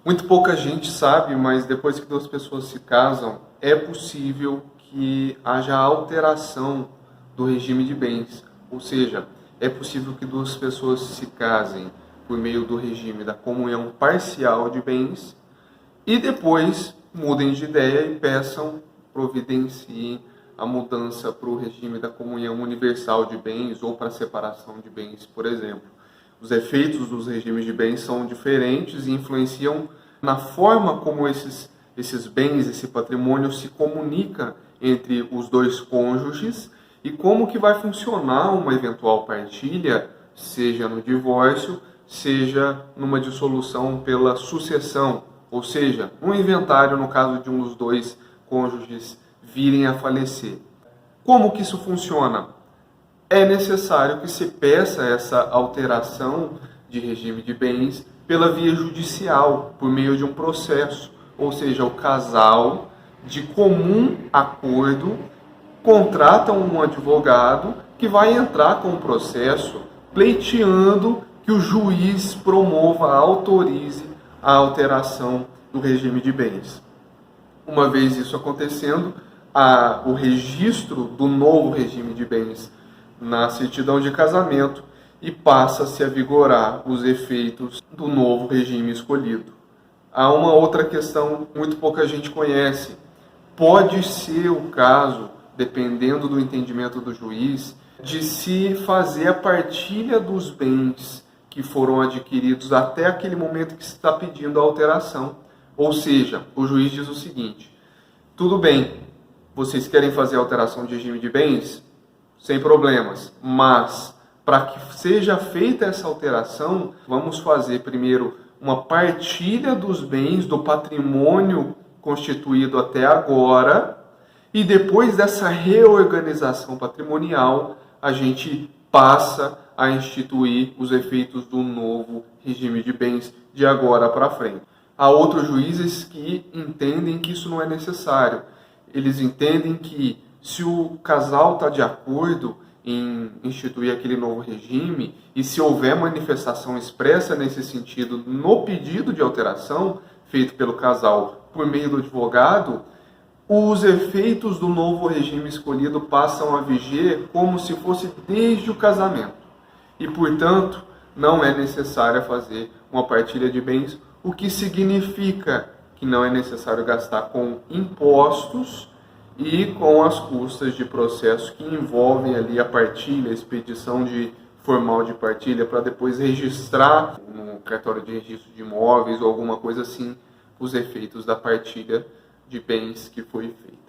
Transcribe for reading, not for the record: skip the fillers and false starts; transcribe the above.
Muito pouca gente sabe, mas depois que duas pessoas se casam, é possível que haja alteração do regime de bens. Ou seja, é possível que duas pessoas se casem por meio do regime da comunhão parcial de bens e depois mudem de ideia e peçam, providenciem a mudança para o regime da comunhão universal de bens ou para a separação de bens, por exemplo. Os efeitos dos regimes de bens são diferentes e influenciam na forma como esses bens, esse patrimônio se comunica entre os dois cônjuges e como que vai funcionar uma eventual partilha, seja no divórcio, seja numa dissolução pela sucessão, ou seja, um inventário no caso de um dos dois cônjuges virem a falecer. Como que isso funciona? É necessário que se peça essa alteração de regime de bens pela via judicial, por meio de um processo, ou seja, o casal, de comum acordo, contrata um advogado que vai entrar com o processo pleiteando que o juiz promova, autorize a alteração do regime de bens. Uma vez isso acontecendo, o registro do novo regime de bens na certidão de casamento e passa-se a vigorar os efeitos do novo regime escolhido. Há uma outra questão que muito pouca gente conhece. Pode ser o caso, dependendo do entendimento do juiz, de se fazer a partilha dos bens que foram adquiridos até aquele momento que se está pedindo a alteração. Ou seja, o juiz diz o seguinte: tudo bem, vocês querem fazer a alteração de regime de bens? Sem problemas, mas para que seja feita essa alteração, vamos fazer primeiro uma partilha dos bens, do patrimônio constituído até agora, e depois dessa reorganização patrimonial, a gente passa a instituir os efeitos do novo regime de bens de agora para frente. Há outros juízes que entendem que isso não é necessário. Eles entendem que se o casal está de acordo em instituir aquele novo regime e se houver manifestação expressa nesse sentido no pedido de alteração feito pelo casal por meio do advogado, os efeitos do novo regime escolhido passam a viger como se fosse desde o casamento. E, portanto, não é necessário fazer uma partilha de bens, o que significa que não é necessário gastar com impostos e com as custas de processo que envolvem ali a partilha, a expedição de formal de partilha para depois registrar no cartório de registro de imóveis ou alguma coisa assim os efeitos da partilha de bens que foi feita.